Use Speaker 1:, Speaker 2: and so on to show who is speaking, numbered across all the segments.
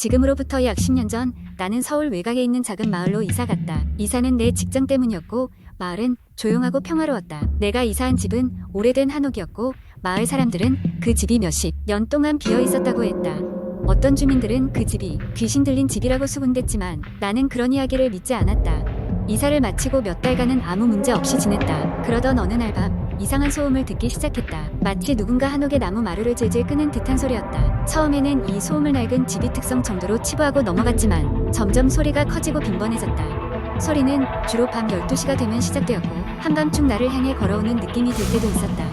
Speaker 1: 지금으로부터 약 10년 전 나는 서울 외곽에 있는 작은 마을로 이사 갔다. 이사는 내 직장 때문이었고 마을은 조용하고 평화로웠다. 내가 이사한 집은 오래된 한옥이었고 마을 사람들은 그 집이 몇십 년 동안 비어 있었다고 했다. 어떤 주민들은 그 집이 귀신 들린 집이라고 수군댔지만 나는 그런 이야기를 믿지 않았다. 이사를 마치고 몇 달간은 아무 문제 없이 지냈다. 그러던 어느 날 밤 이상한 소음을 듣기 시작했다. 마치 누군가 한옥의 나무 마루를 질질 끄는 듯한 소리였다. 처음에는 이 소음을 낡은 집이 특성 정도로 치부하고 넘어갔지만 점점 소리가 커지고 빈번해졌다. 소리는 주로 밤 12시가 되면 시작되었고 한밤중 나를 향해 걸어오는 느낌이 들 때도 있었다.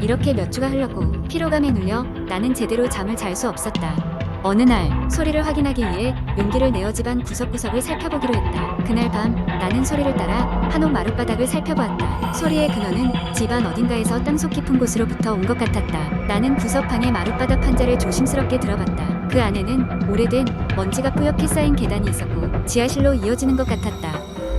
Speaker 1: 이렇게 몇 주가 흘렀고 피로감에 눌려 나는 제대로 잠을 잘 수 없었다. 어느 날 소리를 확인하기 위해 용기를 내어 집안 구석구석을 살펴보기로 했다. 그날 밤 나는 소리를 따라 한옥 마룻바닥을 살펴보았다. 소리의 근원은 집안 어딘가에서 땅속 깊은 곳으로부터 온 것 같았다. 나는 구석방의 마룻바닥 판자를 조심스럽게 들어봤다. 그 안에는 오래된 먼지가 뿌옇게 쌓인 계단이 있었고 지하실로 이어지는 것 같았다.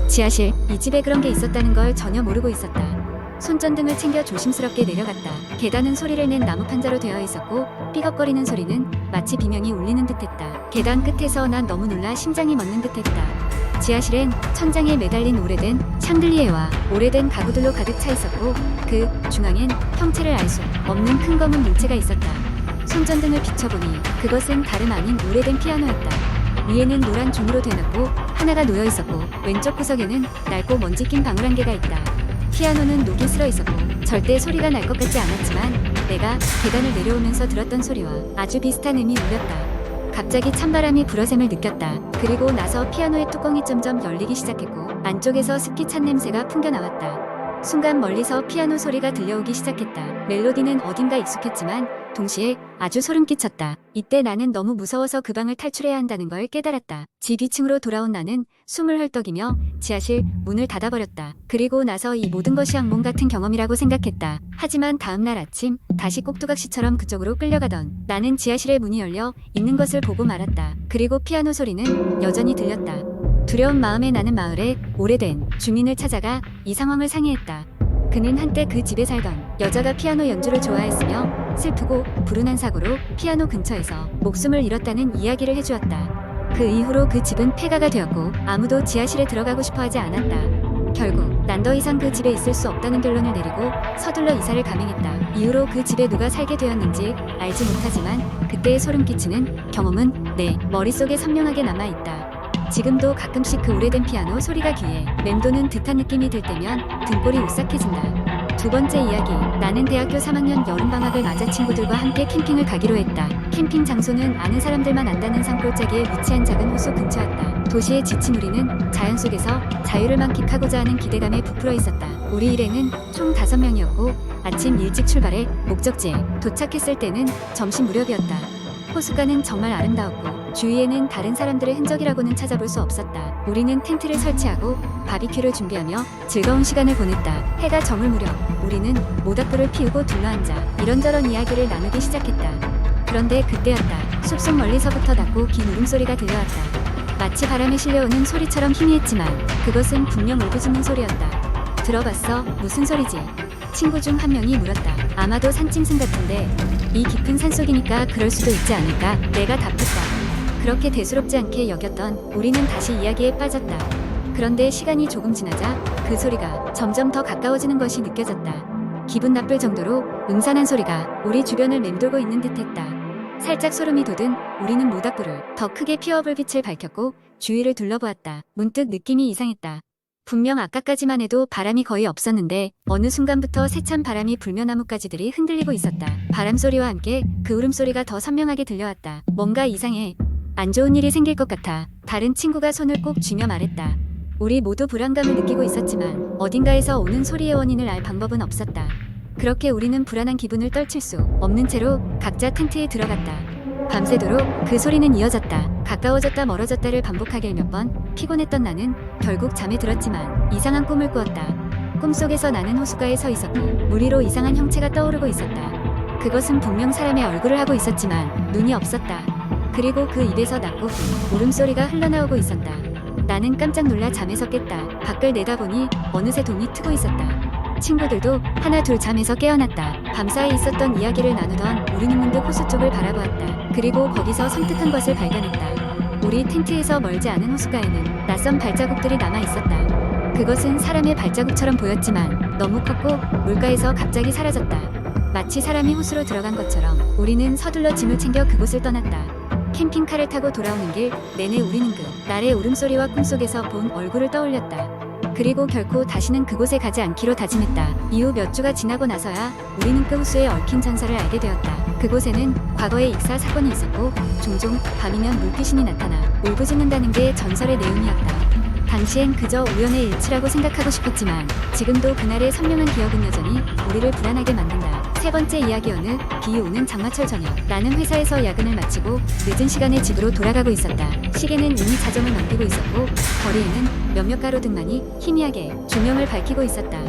Speaker 1: 지하실, 이 집에 그런 게 있었다는 걸 전혀 모르고 있었다. 손전등을 챙겨 조심스럽게 내려갔다. 계단은 소리를 낸 나무 판자로 되어 있었고 삐걱거리는 소리는 마치 비명이 울리는 듯했다. 계단 끝에서 난 너무 놀라 심장이 멎는 듯했다. 지하실엔 천장에 매달린 오래된 샹들리에와 오래된 가구들로 가득 차 있었고 그 중앙엔 형체를 알 수 없는 큰 검은 물체가 있었다. 손전등을 비춰보니 그것은 다름 아닌 오래된 피아노였다. 위에는 노란 종이로 된 악보 하나가 놓여 있었고 왼쪽 구석에는 낡고 먼지 낀 방울 한 개가 있다. 피아노는 녹이 슬어 있었고 절대 소리가 날 것 같지 않았지만 내가 계단을 내려오면서 들었던 소리와 아주 비슷한 음이 울렸다. 갑자기 찬바람이 불어샘을 느꼈다. 그리고 나서 피아노의 뚜껑이 점점 열리기 시작했고 안쪽에서 습기 찬 냄새가 풍겨나왔다. 순간 멀리서 피아노 소리가 들려오기 시작했다. 멜로디는 어딘가 익숙했지만 동시에 아주 소름 끼쳤다. 이때 나는 너무 무서워서 그 방을 탈출해야 한다는 걸 깨달았다. 집 2층으로 돌아온 나는 숨을 헐떡이며 지하실 문을 닫아버렸다. 그리고 나서 이 모든 것이 악몽 같은 경험이라고 생각했다. 하지만 다음날 아침 다시 꼭두각시처럼 그쪽으로 끌려가던 나는 지하실의 문이 열려 있는 것을 보고 말았다. 그리고 피아노 소리는 여전히 들렸다. 두려운 마음에 나는 마을의 오래된 주민을 찾아가 이 상황을 상의했다. 그는 한때 그 집에 살던 여자가 피아노 연주를 좋아했으며 슬프고 불운한 사고로 피아노 근처에서 목숨을 잃었다는 이야기를 해주었다. 그 이후로 그 집은 폐가가 되었고 아무도 지하실에 들어가고 싶어 하지 않았다. 결국 난 더 이상 그 집에 있을 수 없다는 결론을 내리고 서둘러 이사를 감행했다. 이후로 그 집에 누가 살게 되었는지 알지 못하지만 그때의 소름 끼치는 경험은 내 머릿속에 선명하게 남아있다. 지금도 가끔씩 그 오래된 피아노 소리가 귀에 맴도는 듯한 느낌이 들 때면 등골이 오싹해진다. 두 번째 이야기, 나는 대학교 3학년 여름방학을 맞아 친구들과 함께 캠핑을 가기로 했다. 캠핑 장소는 아는 사람들만 안다는 산골짜기에 위치한 작은 호수 근처였다. 도시에 지친 우리는 자연 속에서 자유를 만끽하고자 하는 기대감에 부풀어 있었다. 우리 일행은 총 5명이었고 아침 일찍 출발해 목적지에 도착했을 때는 점심 무렵이었다. 호숫가는 정말 아름다웠고 주위에는 다른 사람들의 흔적이라고는 찾아볼 수 없었다. 우리는 텐트를 설치하고 바비큐를 준비하며 즐거운 시간을 보냈다. 해가 저물 무렵 우리는 모닥불을 피우고 둘러앉아 이런저런 이야기를 나누기 시작했다. 그런데 그때였다. 숲속 멀리서부터 낮고 긴 울음소리가 들려왔다. 마치 바람에 실려오는 소리처럼 희미했지만 그것은 분명 울부짖는 소리였다. 들어봤어? 무슨 소리지? 친구 중 한 명이 물었다. 아마도 산짐승 같은데 이 깊은 산속이니까 그럴 수도 있지 않을까? 내가 답했다. 그렇게 대수롭지 않게 여겼던 우리는 다시 이야기에 빠졌다. 그런데 시간이 조금 지나자 그 소리가 점점 더 가까워지는 것이 느껴졌다. 기분 나쁠 정도로 음산한 소리가 우리 주변을 맴돌고 있는 듯했다. 살짝 소름이 돋은 우리는 모닥불을 더 크게 피워 불빛을 밝혔고 주위를 둘러보았다. 문득 느낌이 이상했다. 분명 아까까지만 해도 바람이 거의 없었는데 어느 순간부터 세찬 바람이 불며 나뭇가지들이 흔들리고 있었다. 바람 소리와 함께 그 울음소리가 더 선명하게 들려왔다. 뭔가 이상해. 안 좋은 일이 생길 것 같아. 다른 친구가 손을 꼭 쥐며 말했다. 우리 모두 불안감을 느끼고 있었지만 어딘가에서 오는 소리의 원인을 알 방법은 없었다. 그렇게 우리는 불안한 기분을 떨칠 수 없는 채로 각자 텐트에 들어갔다. 밤새도록 그 소리는 이어졌다. 가까워졌다 멀어졌다를 반복하길 몇 번 피곤했던 나는 결국 잠에 들었지만 이상한 꿈을 꾸었다. 꿈속에서 나는 호숫가에 서 있었고 물 위로 이상한 형체가 떠오르고 있었다. 그것은 분명 사람의 얼굴을 하고 있었지만 눈이 없었다. 그리고 그 입에서 낮고 긴 울음소리가 흘러나오고 있었다. 나는 깜짝 놀라 잠에서 깼다. 밖을 내다보니 어느새 동이 트고 있었다. 친구들도 하나 둘 잠에서 깨어났다. 밤사이 있었던 이야기를 나누던 우리는 문득 호수 쪽을 바라보았다. 그리고 거기서 섬뜩한 것을 발견했다. 우리 텐트에서 멀지 않은 호숫가에는 낯선 발자국들이 남아 있었다. 그것은 사람의 발자국처럼 보였지만 너무 컸고 물가에서 갑자기 사라졌다. 마치 사람이 호수로 들어간 것처럼 우리는 서둘러 짐을 챙겨 그곳을 떠났다. 캠핑카를 타고 돌아오는 길 내내 우리는 그 날의 울음소리와 꿈속에서 본 얼굴을 떠올렸다. 그리고 결코 다시는 그곳에 가지 않기로 다짐했다. 이후 몇 주가 지나고 나서야 우리는 그 호수에 얽힌 전설을 알게 되었다. 그곳에는 과거에 익사 사건이 있었고 종종 밤이면 물귀신이 나타나 울부짖는다는 게 전설의 내용이었다. 당시엔 그저 우연의 일치라고 생각하고 싶었지만 지금도 그날의 선명한 기억은 여전히 우리를 불안하게 만든다. 세 번째 이야기. 어느 비 오는 장마철 저녁, 나는 회사에서 야근을 마치고 늦은 시간에 집으로 돌아가고 있었다. 시계는 이미 자정을 넘기고 있었고 거리에는 몇몇 가로등만이 희미하게 조명을 밝히고 있었다.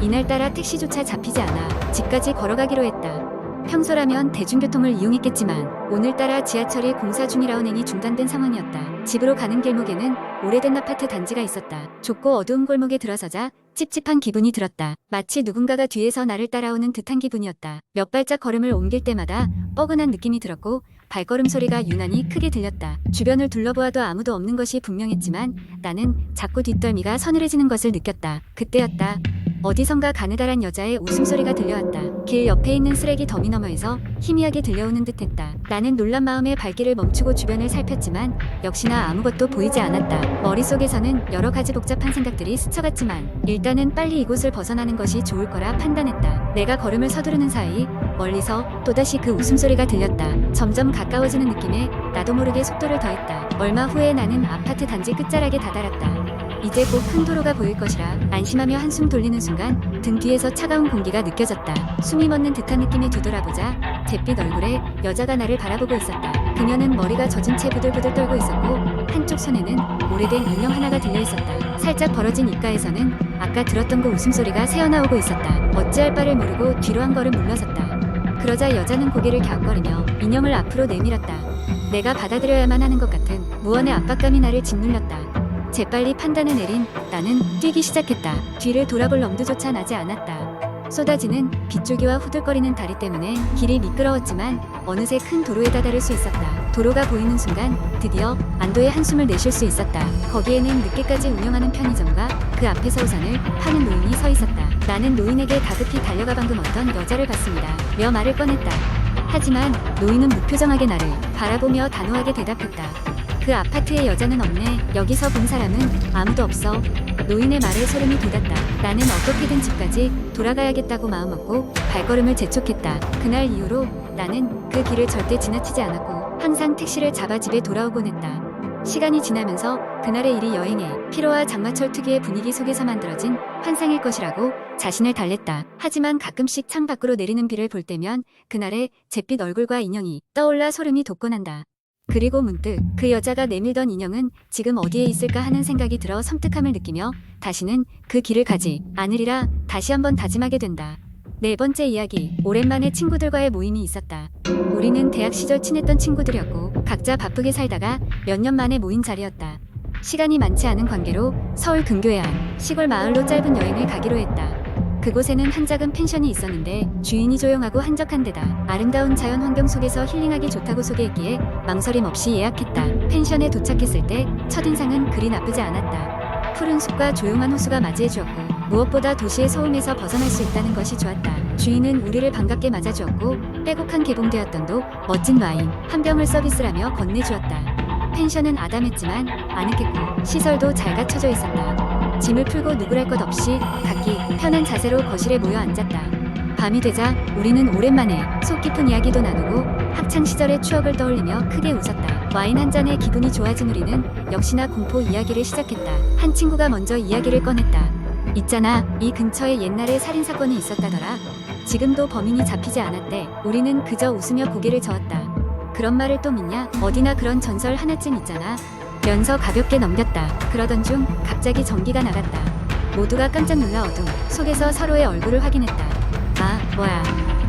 Speaker 1: 이날따라 택시조차 잡히지 않아 집까지 걸어가기로 했다. 평소라면 대중교통을 이용했겠지만 오늘따라 지하철이 공사 중이라 운행이 중단된 상황이었다. 집으로 가는 길목에는 오래된 아파트 단지가 있었다. 좁고 어두운 골목에 들어서자 찝찝한 기분이 들었다. 마치 누군가가 뒤에서 나를 따라오는 듯한 기분이었다. 몇 발짝 걸음을 옮길 때마다 뻐근한 느낌이 들었고 발걸음 소리가 유난히 크게 들렸다. 주변을 둘러보아도 아무도 없는 것이 분명했지만 나는 자꾸 뒷덜미가 서늘해지는 것을 느꼈다. 그때였다. 어디선가 가느다란 여자의 웃음소리가 들려왔다. 길 옆에 있는 쓰레기 더미 너머에서 희미하게 들려오는 듯했다. 나는 놀란 마음에 발길을 멈추고 주변을 살폈지만 역시나 아무것도 보이지 않았다. 머릿속에서는 여러 가지 복잡한 생각들이 스쳐갔지만 일단은 빨리 이곳을 벗어나는 것이 좋을 거라 판단했다. 내가 걸음을 서두르는 사이 멀리서 또다시 그 웃음소리가 들렸다. 점점 가까워지는 느낌에 나도 모르게 속도를 더했다. 얼마 후에 나는 아파트 단지 끝자락에 다다랐다. 이제 곧 큰 도로가 보일 것이라 안심하며 한숨 돌리는 순간 등 뒤에서 차가운 공기가 느껴졌다. 숨이 멎는 듯한 느낌에 뒤돌아보자 잿빛 얼굴에 여자가 나를 바라보고 있었다. 그녀는 머리가 젖은 채 부들부들 떨고 있었고 한쪽 손에는 오래된 인형 하나가 들려있었다. 살짝 벌어진 입가에서는 아까 들었던 그 웃음소리가 새어나오고 있었다. 어찌할 바를 모르고 뒤로 한 걸음 물러섰다. 그러자 여자는 고개를 갸웃거리며 인형을 앞으로 내밀었다. 내가 받아들여야만 하는 것 같은 무언의 압박감이 나를 짓눌렸다. 재빨리 판단을 내린 나는 뛰기 시작했다. 뒤를 돌아볼 엄두조차 나지 않았다. 쏟아지는 빗줄기와 후들거리는 다리 때문에 길이 미끄러웠지만 어느새 큰 도로에 다다를 수 있었다. 도로가 보이는 순간 드디어 안도의 한숨을 내쉴 수 있었다. 거기에는 늦게까지 운영하는 편의점과 그 앞에서 우산을 파는 노인이 서 있었다. 나는 노인에게 다급히 달려가 방금 어떤 여자를 봤습니다. 며 말을 꺼냈다. 하지만 노인은 무표정하게 나를 바라보며 단호하게 대답했다. 그 아파트에 여자는 없네. 여기서 본 사람은 아무도 없어. 노인의 말에 소름이 돋았다. 나는 어떻게든 집까지 돌아가야겠다고 마음먹고 발걸음을 재촉했다. 그날 이후로 나는 그 길을 절대 지나치지 않았고 항상 택시를 잡아 집에 돌아오곤 했다. 시간이 지나면서 그날의 일이 여행의 피로와 장마철 특유의 분위기 속에서 만들어진 환상일 것이라고 자신을 달랬다. 하지만 가끔씩 창 밖으로 내리는 비를 볼 때면 그날의 잿빛 얼굴과 인형이 떠올라 소름이 돋곤 한다. 그리고 문득 그 여자가 내밀던 인형은 지금 어디에 있을까 하는 생각이 들어 섬뜩함을 느끼며 다시는 그 길을 가지 않으리라 다시 한번 다짐하게 된다. 네 번째 이야기. 오랜만에 친구들과의 모임이 있었다. 우리는 대학 시절 친했던 친구들이었고 각자 바쁘게 살다가 몇 년 만에 모인 자리였다. 시간이 많지 않은 관계로 서울 근교의 한 시골 마을로 짧은 여행을 가기로 했다. 그곳에는 한 작은 펜션이 있었는데 주인이 조용하고 한적한 데다 아름다운 자연 환경 속에서 힐링하기 좋다고 소개했기에 망설임 없이 예약했다. 펜션에 도착했을 때 첫인상은 그리 나쁘지 않았다. 푸른 숲과 조용한 호수가 맞이해주었고 무엇보다 도시의 소음에서 벗어날 수 있다는 것이 좋았다. 주인은 우리를 반갑게 맞아주었고 빼곡한 개봉되었던도 멋진 와인 한 병을 서비스라며 건네주었다. 펜션은 아담했지만 아늑했고 시설도 잘 갖춰져 있었다. 짐을 풀고 누구랄 것 없이 각기 편한 자세로 거실에 모여 앉았다. 밤이 되자 우리는 오랜만에 속 깊은 이야기도 나누고 학창시절의 추억을 떠올리며 크게 웃었다. 와인 한 잔에 기분이 좋아진 우리는 역시나 공포 이야기를 시작했다. 한 친구가 먼저 이야기를 꺼냈다. 있잖아, 이 근처에 옛날에 살인사건이 있었다더라. 지금도 범인이 잡히지 않았대. 우리는 그저 웃으며 고개를 저었다. 그런 말을 또 믿냐? 어디나 그런 전설 하나쯤 있잖아. 면서 가볍게 넘겼다. 그러던 중 갑자기 전기가 나갔다. 모두가 깜짝 놀라 어둠 속에서 서로의 얼굴을 확인했다. 아, 뭐야.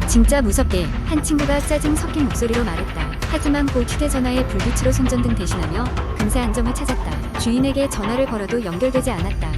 Speaker 1: 진짜 무섭게 한 친구가 짜증 섞인 목소리로 말했다. 하지만 곧 휴대전화에 불빛으로 손전등 대신하며 금세 안정을 찾았다. 주인에게 전화를 걸어도 연결되지 않았다.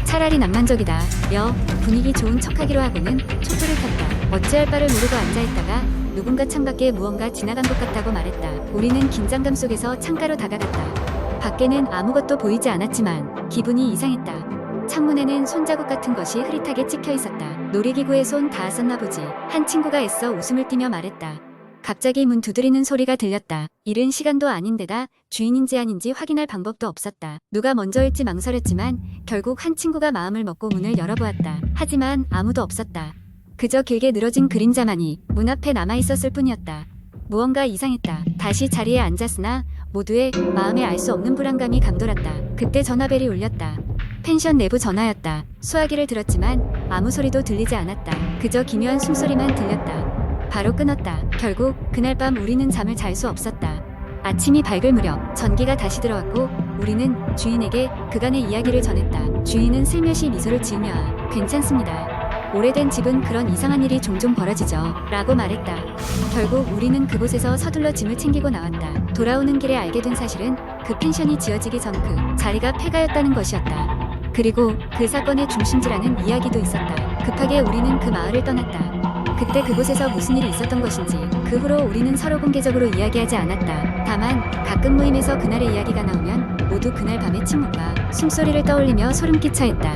Speaker 1: 차라리 낭만적이다 며 분위기 좋은 척하기로 하고는 촛불을 켰다. 어찌할 바를 모르고 앉아있다가 누군가 창밖에 무언가 지나간 것 같다고 말했다. 우리는 긴장감 속에서 창가로 다가갔다. 밖에는 아무것도 보이지 않았지만 기분이 이상했다. 창문에는 손자국 같은 것이 흐릿하게 찍혀 있었다. 놀이기구에 손 닿았었나 보지. 한 친구가 애써 웃음을 띠며 말했다. 갑자기 문 두드리는 소리가 들렸다. 이른 시간도 아닌데다 주인인지 아닌지 확인할 방법도 없었다. 누가 먼저일지 망설였지만 결국 한 친구가 마음을 먹고 문을 열어보았다. 하지만 아무도 없었다. 그저 길게 늘어진 그림자만이 문 앞에 남아있었을 뿐이었다. 무언가 이상했다. 다시 자리에 앉았으나 모두의 마음에 알 수 없는 불안감이 감돌았다. 그때 전화벨이 울렸다. 펜션 내부 전화였다. 수화기를 들었지만 아무 소리도 들리지 않았다. 그저 기묘한 숨소리만 들렸다. 바로 끊었다. 결국 그날 밤 우리는 잠을 잘 수 없었다. 아침이 밝을 무렵 전기가 다시 들어왔고 우리는 주인에게 그간의 이야기를 전했다. 주인은 슬며시 미소를 지으며 괜찮습니다. 오래된 집은 그런 이상한 일이 종종 벌어지죠. 라고 말했다. 결국 우리는 그곳에서 서둘러 짐을 챙기고 나왔다. 돌아오는 길에 알게 된 사실은 그 펜션이 지어지기 전 그 자리가 폐가였다는 것이었다. 그리고 그 사건의 중심지라는 이야기도 있었다. 급하게 우리는 그 마을을 떠났다. 그때 그곳에서 무슨 일이 있었던 것인지 그 후로 우리는 서로 공개적으로 이야기하지 않았다. 다만 가끔 모임에서 그날의 이야기가 나오면 모두 그날 밤의 침묵과 숨소리를 떠올리며 소름 끼쳐 했다.